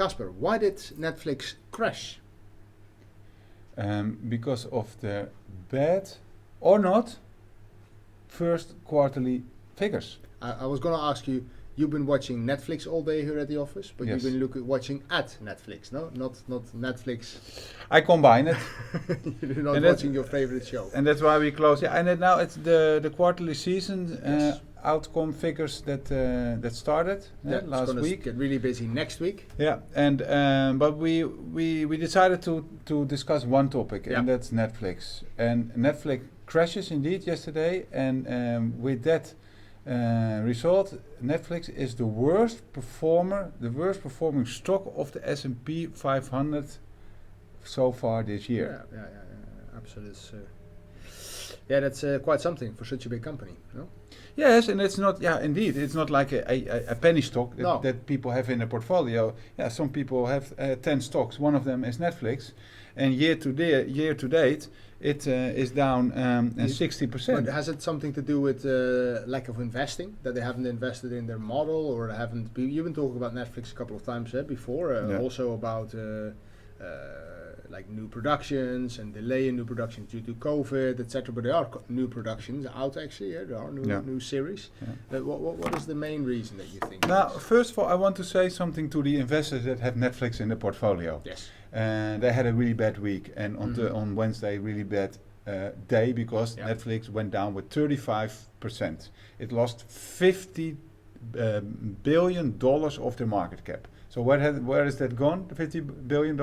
Casper, why did Netflix crash? Because of the bad or not first quarterly figures. I was going to ask you, you've been watching Netflix all day here at the office, but Yes. you've been watching at Netflix, no? Not Netflix. I combine it. You're not And that's- watching your favorite show. And that's why we close. Yeah, and then now it's the quarterly season Yes. outcome figures that started It's last gonna week. get really busy next week. Yeah, and but we decided to discuss one topic, Yeah. and that's Netflix. And Netflix crashes indeed yesterday, and with that result, Netflix is the worst performing stock of the S&P 500 so far this year. Yeah, absolutely. That's quite something for such a big company, no? Yes, and it's not. Yeah, indeed, it's not like a penny stock No. that people have in a portfolio. Yeah, some people have 10 stocks. One of them is Netflix, and year to date, it is down 60%. But has it something to do with lack of investing, that they haven't invested in their model, or they haven't? You've been talking about Netflix a couple of times before, Yeah. also about like new productions and delay in new productions due to COVID, etc. But there are new productions out actually. Yeah, there are new series. Yeah. What is the main reason that you think? Now, is? first of all, I want to say something to the investors that have Netflix in the portfolio. Yes. They had a really bad week, and on Wednesday, really bad day, because Yeah. Netflix went down with 35%. It lost $50 billion of their market cap. So where is that gone? The $50 billion?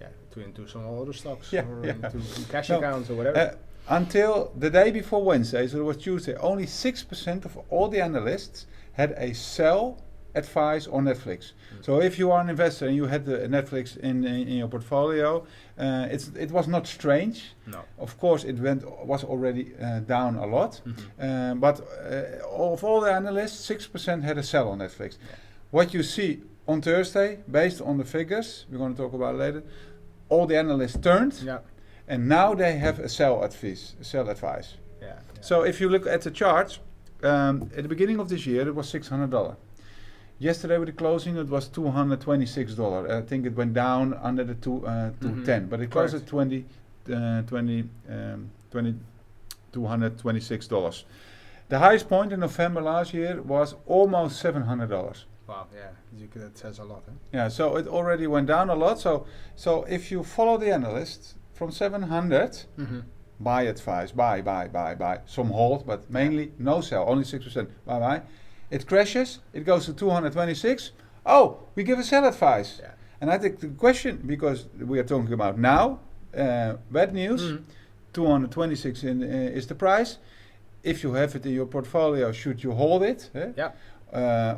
Yeah, into some other stocks, Yeah, or yeah. into cash No, accounts or whatever. Until the day before Wednesday, so it was Tuesday, only 6% of all the analysts had a sell advice on Netflix. So if you are an investor and you had the Netflix in your portfolio, it was not strange. No. Of course, was already down a lot, but of all the analysts, 6% had a sell on Netflix. Yeah. What you see on Thursday, based on the figures, we're going to talk about it later, all the analysts turned, Yeah. and now they have a sell advice. Yeah. So if you look at the charts, at the beginning of this year, it was $600. Yesterday with the closing, it was $226. I think it went down under the 210, but it closed at $226. The highest point in November last year was almost $700. Wow. Yeah. That says a lot. Yeah, so it already went down a lot. So if you follow the analysts from 700, buy advice, buy. Some hold, but mainly no sell, only 6%. Buy. It crashes, it goes to 226. Oh, we give a sell advice. Yeah. And I think the question, because we are talking about now, bad news, 226 is the price. If you have it in your portfolio, should you hold it? Yeah.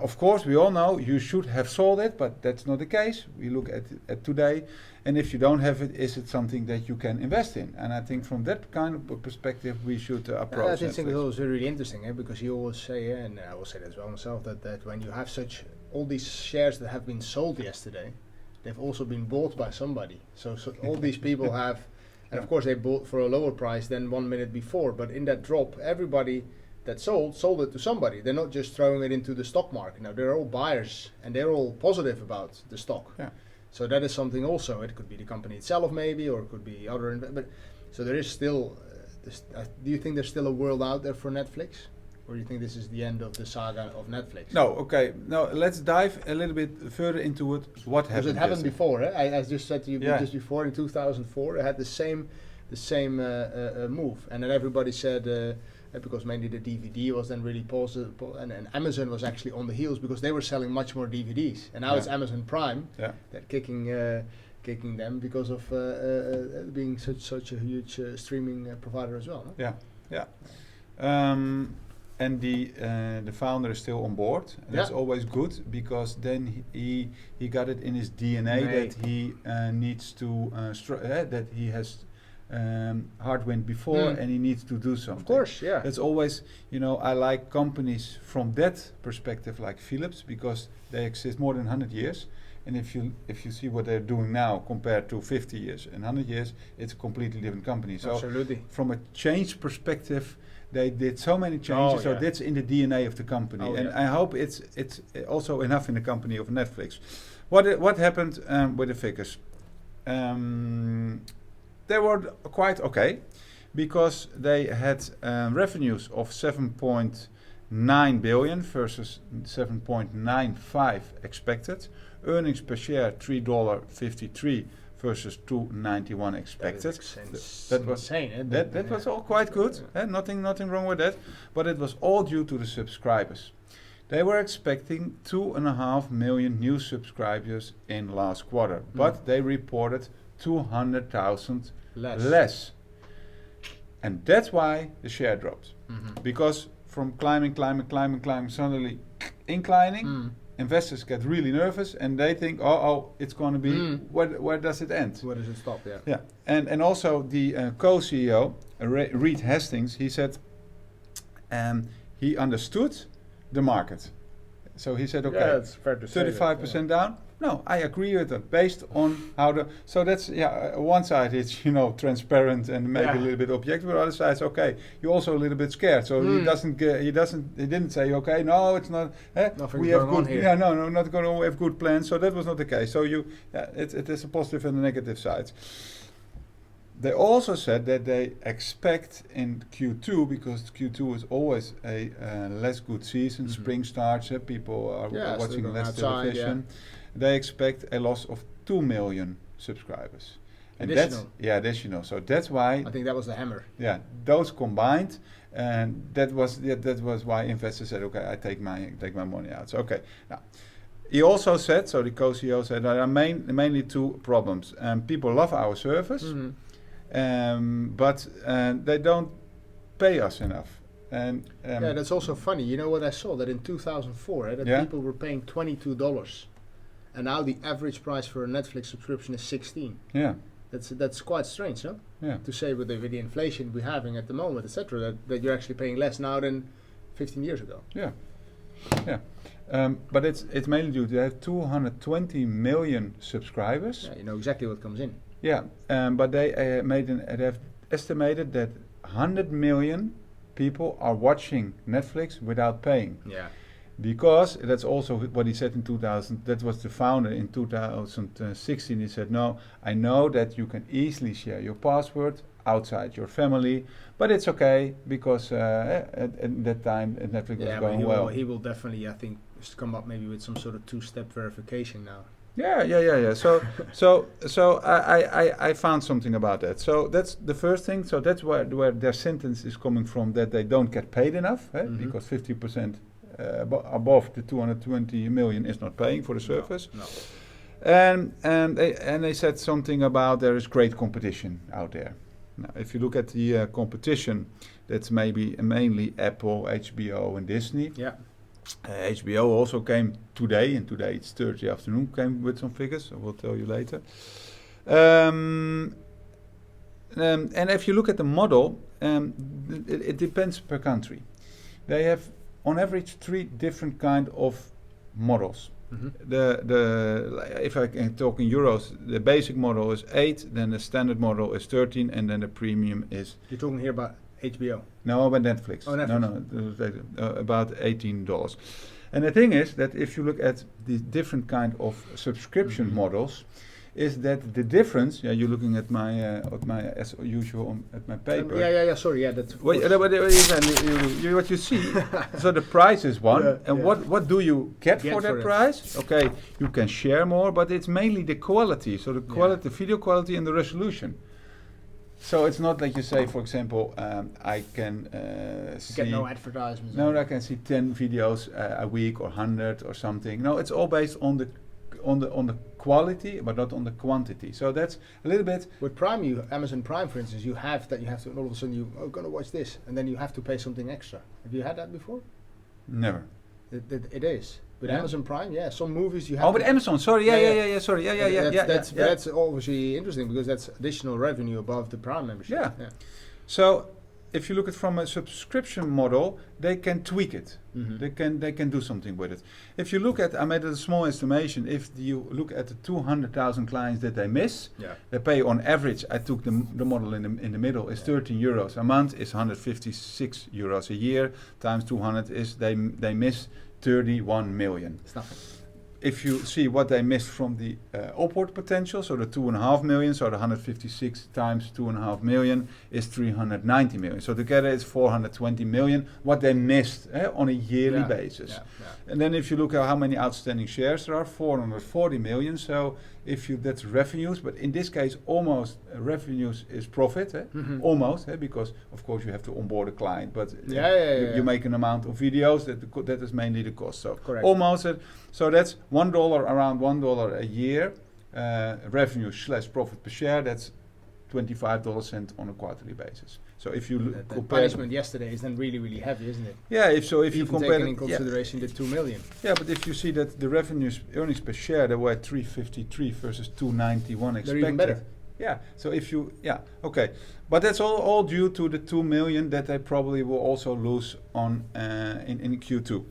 Of course, we all know you should have sold it, but that's not the case. We look at today, and if you don't have it, is it something that you can invest in? And I think from that kind of perspective, we should approach I think Netflix. it's also really interesting, because you always say, and I will say that as well myself, that when you have all these shares that have been sold yesterday, they've also been bought by somebody. So all these people have, and of course they bought for a lower price than 1 minute before, but in that drop, everybody that sold it to somebody. They're not just throwing it into the stock market. Now they're all buyers and they're all positive about the stock. Yeah. So that is something also. It could be the company itself maybe, or it could be other. But so there is still. Do you think there's still a world out there for Netflix, or do you think this is the end of the saga of Netflix? No, okay. No, let's dive a little bit further into it. What happened? Because it happened yesterday. before. I just said to you Yeah. just before in 2004, it had the same move, and then everybody said. Because mainly the DVD was then really positive, and Amazon was actually on the heels because they were selling much more DVDs, and now it's Amazon Prime that kicking them because of being such a huge streaming provider as well. No? Yeah. And the founder is still on board, and that's always good, because then he got it in his DNA that he needs to that he has hard wind before, and he needs to do something. Of course, yeah. That's always, I like companies from that perspective, like Philips, because they exist more than 100 years. And if you see what they're doing now compared to 50 years and 100 years, it's a completely different company. So absolutely. From a change perspective, they did so many changes. So that's in the DNA of the company, and I hope it's also enough in the company of Netflix. what happened with the figures? They were quite okay because they had revenues of 7.9 billion versus 7.95 expected. Earnings per share $3.53 versus $2.91 expected. That was insane. That was all quite good. Nothing wrong with that. But it was all due to the subscribers. They were expecting 2.5 million new subscribers in last quarter, but they reported 200,000 less. And that's why the share dropped. Because from climbing, suddenly inclining, investors get really nervous and they think, it's going to be, where does it end? Where does it stop, Yeah. And also the co-CEO, Reed Hastings, he said he understood the market. So he said, okay, it's fair to say 35% down. No, I agree with that. Based on how so that's one side it's transparent and maybe a little bit objective. But the other side is okay. You're also a little bit scared. So he didn't say okay. No, it's not. We have good. Yeah, no, not going to have good plans. So that was not the case. So it is a positive and a negative side. They also said that they expect in Q2, because Q2 is always a less good season. Spring starts, people are watching less television. They expect a loss of 2 million subscribers. And additional. So that's why I think that was the hammer. Yeah, those combined, and that was why investors said, okay, I take my money out. So okay, now. He also said, so the co-CEO said, there are mainly two problems. People love our service, but they don't pay us enough. And that's also funny. You know what I saw? That in 2004, that people were paying $22. And now the average price for a Netflix subscription is 16. Yeah. That's quite strange, no? Yeah. To say with the inflation we're having at the moment, etc., that you're actually paying less now than 15 years ago. Yeah. Yeah. But it's mainly due to they have 220 million subscribers. Yeah, you know exactly what comes in. Yeah, but they have estimated that 100 million people are watching Netflix without paying. Yeah. Because that's also what he said in 2000. That was the founder in 2016. He said, "No, I know that you can easily share your password outside your family, but it's okay because at that time Netflix was going well." He will definitely, I think, come up maybe with some sort of two-step verification now. Yeah. So I found something about that. So that's the first thing. So that's where their sentence is coming from, that they don't get paid enough, because 50%. Above the 220 million is not paying for the service. No. And they said something about there is great competition out there. Now, if you look at the competition, that's mainly Apple, HBO, and Disney. Yeah. HBO also came today, and today it's Thursday afternoon, came with some figures. I will tell you later. And if you look at the model, it depends per country. They have on average 3 different kind of models. If I can talk in euros, the basic model is 8, then the standard model is 13, and then the premium is. You're talking here about HBO? No, about Netflix. Oh, Netflix. No, about $18. And the thing is that if you look at the different kind of subscription models, is that the difference? Yeah, you're looking at my as usual at my paper. Sorry, that's. What you see? So the price is one, and what do you get for that price? Okay, you can share more, but it's mainly the quality. So the quality, the video quality, and the resolution. So it's not like you say, for example, I can see. Get no advertisements. No, I can see 10 videos a week or 100 or something. No, it's all based on the quality, but not on the quantity. So that's a little bit. With Prime, Amazon Prime, for instance, you have to all of a sudden you're going to watch this, and then you have to pay something extra. Have you had that before? Never. It is. With Amazon Prime, some movies you have. Oh, with Amazon, sorry, sorry, That's obviously interesting because that's additional revenue above the Prime membership. Yeah. So if you look at from a subscription model, they can tweak it. They can do something with it. If you look at, I made a small estimation. If you look at the 200,000 clients that they miss, they pay on average. I took the model in the middle is €13 a month. Is 156 euros a year times 200 is they miss 31 million. It's nothing. if you see what they missed from the upward potential, so the 2.5 million, so the 156 times 2.5 million is 390 million. So together it's 420 million what they missed on a yearly basis. And then if you look at how many outstanding shares there are, 440 million. So if you that's revenues, but in this case almost revenues is profit, almost, because of course you have to onboard a client, but you make an amount of videos that is mainly the cost. So almost so that's $1, around $1 a year revenue / profit per share. That's 25 cents on a quarterly basis. So if you the punishment yesterday is then really, really heavy, isn't it? Yeah, if you compare taking in consideration the 2 million. Yeah, but if you see that the earnings per share, they were 353 versus 291 expected. They're even better. Yeah, so if you, okay. But that's all due to the 2 million that they probably will also lose on in Q2.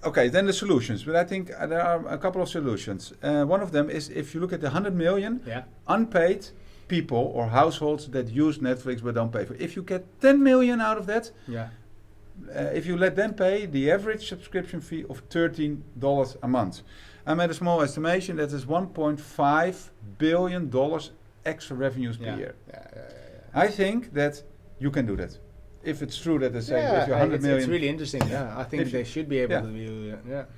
Okay, then the solutions. But I think there are a couple of solutions. One of them is if you look at the 100 million unpaid people or households that use Netflix but don't pay for it. If you get 10 million out of that, if you let them pay the average subscription fee of $13 a month. I made a small estimation that is $1.5 billion extra revenues per year. I think that you can do that. If it's true that they say if you're 100 million. It's really interesting. I think they should be able to do that.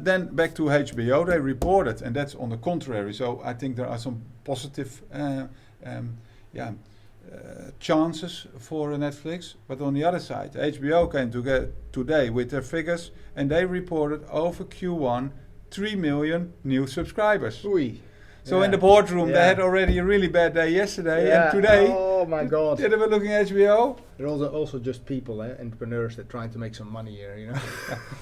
Then back to HBO, they reported, and that's on the contrary. So I think there are some positive chances for Netflix. But on the other side, HBO came today with their figures, and they reported over Q1 3 million new subscribers. So in the boardroom, they had already a really bad day yesterday, and today, oh my God, they were looking at HBO. They're also just people, entrepreneurs that trying to make some money here,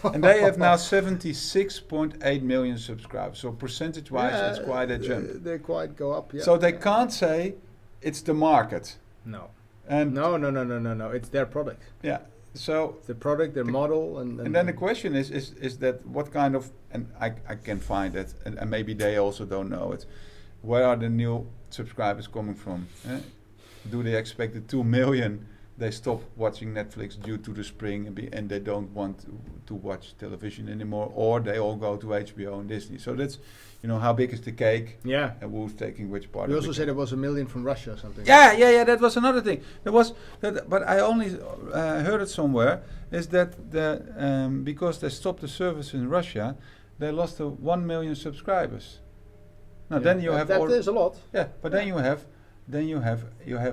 And they have now 76.8 million subscribers. So percentage-wise, it's quite a jump. They quite go up. So they can't say it's the market. No. And no. It's their product. Yeah. So the product, their model, and then the question is that what kind of, and I can find it, and maybe they also don't know it. Where are the new subscribers coming from? Do they expect the 2 million? They stop watching Netflix due to the spring and they don't want to watch television anymore, or they all go to HBO and Disney. So that's, how big is the cake? Yeah. And who's taking which part? You also said there was 1 million from Russia or something. Yeah. That was another thing. There was that, but I only heard it somewhere. Is that because they stopped the service in Russia, they lost 1 million subscribers. Now then you have that is a lot. Yeah, but then you have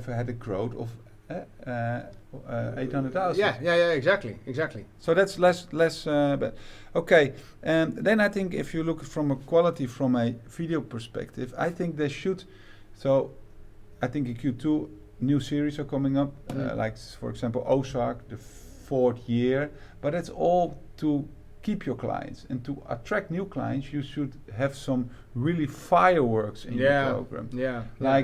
had a growth of 800,000. Yeah, exactly. So that's less. But okay, and then I think if you look from a quality, from a video perspective, I think they should. So I think in Q2 new series are coming up, like for example Ozark, the 4th year. But it's all to keep your clients, and to attract new clients, you should have some really fireworks in your program. I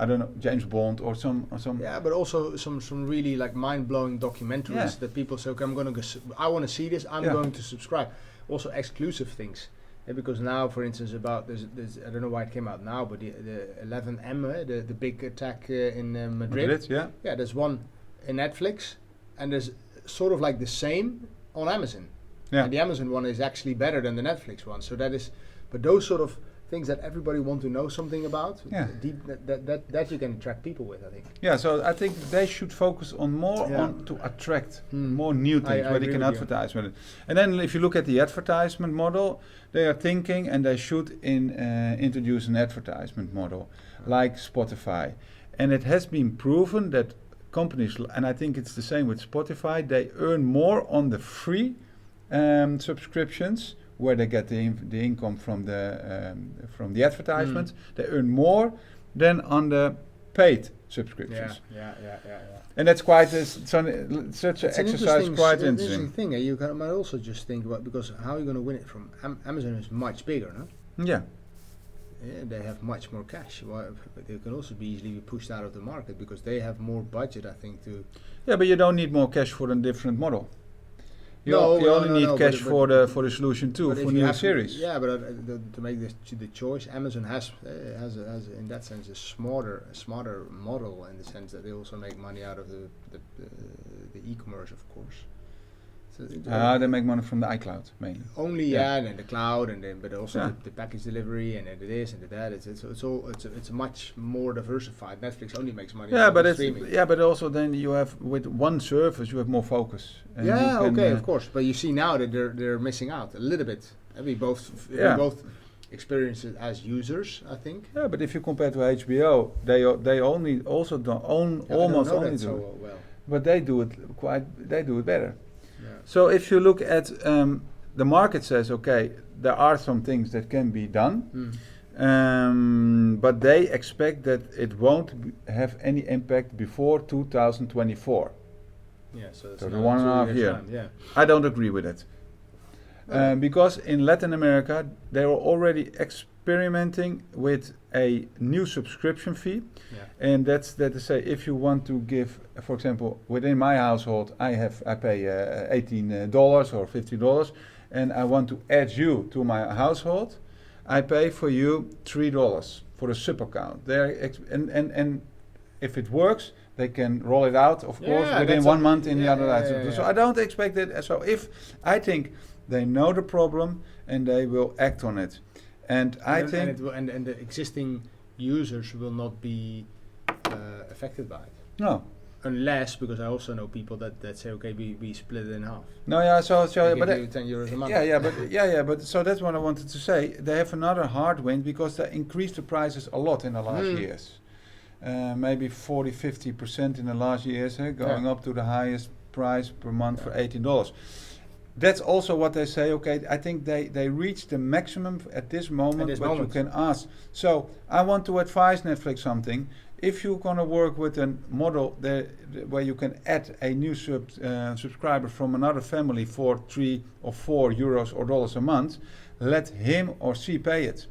don't know, James Bond or some. Yeah, but also some really like mind-blowing documentaries that people say, okay, I want to see this. I'm going to subscribe. Also exclusive things, because now, for instance, about there's I don't know why it came out now, but the 11M, the big attack in Madrid. There's one in Netflix, and there's sort of like the same on Amazon. And the Amazon one is actually better than the Netflix one. So but those sort of things that everybody want to know something about, that you can attract people with, I think. Yeah, so I think they should focus on more on to attract more new things where they can advertise with it. And then if you look at the advertisement model, they are thinking, and they should introduce an advertisement model like Spotify. And it has been proven that companies, and I think it's the same with Spotify, they earn more on the free subscriptions, where they get the income from the advertisements. They earn more than on the paid subscriptions. Yeah. And that's quite such an exercise. Quite interesting thing. You might also just think about, because how are you going to win it from Amazon is much bigger, no? Yeah. Yeah, they have much more cash. But they can also be easily pushed out of the market because they have more budget, I think, to. Yeah, but you don't need more cash for a different model. You only need cash for the solution too, for new series. Yeah, but to make the choice, Amazon has in that sense a smarter model, in the sense that they also make money out of the e-commerce, of course. They make money from the iCloud mainly. Only and then the cloud, and then but also Yeah. the package delivery, and then this and that. It's much more diversified. Netflix only makes money. Yeah, from but the it's streaming. but also then you have with one service you have more focus. And you Yeah, can, okay, of course. But you see now that they're missing out a little bit. And we both experience it as users, I think. Yeah, but if you compare to HBO, they only also don't own Yeah, I don't almost know only that do so it. well. But they do it better. Yeah. So if you look at the market says, okay, there are some things that can be done, but they expect that it won't have any impact before 2024. Yeah, so it's So the another 1.5 2 years year. time, yeah. I don't agree with it. Because in Latin America, they are already experimenting with a new subscription fee. Yeah. And that's that to say, if you want to give, for example, within my household, I pay $18 or $50, and I want to add you to my household, I pay for you $3 for a sub account. And if it works, they can roll it out, of course, Yeah, within that's 1 month in the yeah, other yeah, license. yeah, So yeah. I don't expect it. So if I think they know the problem and they will act on it, and I think and the existing users will not be affected by it. no. Unless, because I also know people that say, okay, we split it in half. No, yeah, so I but give you 10 euros a month. but so that's what I wanted to say. They have another hard wind because they increased the prices a lot in the last years. Maybe 40-50% in the last years, going up to the highest price per month for $18. That's also what they say. Okay, I think they reached the maximum at this moment, you can ask. So I want to advise Netflix something. If you're gonna work with a model where you can add a new subscriber from another family for €3 or €4 or dollars a month, let him or she pay it.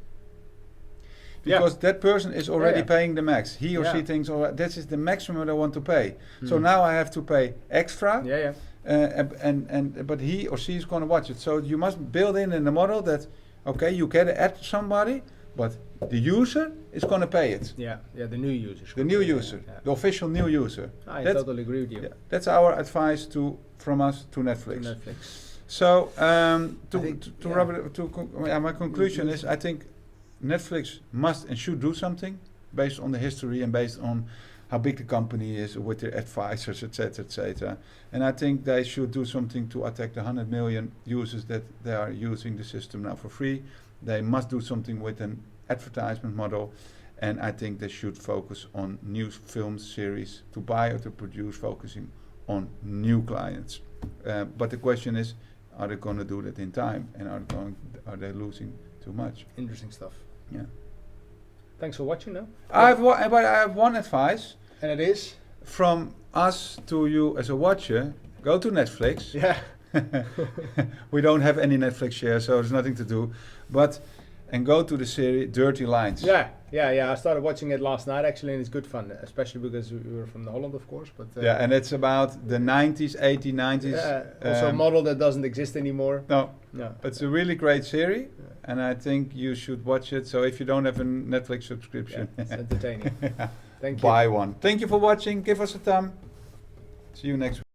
Because that person is already paying the max. He or she thinks, oh, this is the maximum I want to pay. So now I have to pay extra. Yeah. But he or she is going to watch it. So you must build in the model that, okay, you can add somebody, but the user is going to pay it. Yeah, the new users. The new user, the official new user. I totally agree with you. Yeah, that's our advice from us to Netflix. So my conclusion is, I think Netflix must and should do something based on the history and based on how big the company is with their advisors, etc., etc. And I think they should do something to attack the 100 million users that they are using the system now for free. They must do something with an advertisement model, and I think they should focus on new film series to buy or to produce, focusing on new clients. But the question is, are they going to do that in time, and are they losing too much? Interesting stuff. Yeah. Thanks for watching. Now I have one advice, and it is from us to you as a watcher: go to Netflix. Yeah. We don't have any Netflix share, so there's nothing to do. And go to the series Dirty Lines. Yeah. I started watching it last night actually, and it's good fun, especially because we were from the Holland, of course. But and it's about the 90s, 80s, 90s. Yeah, also a model that doesn't exist anymore. No, No. it's a really great series, and I think you should watch it. So if you don't have a Netflix subscription, It's entertaining. Thank you. buy one. Thank you for watching. Give us a thumb. See you next week.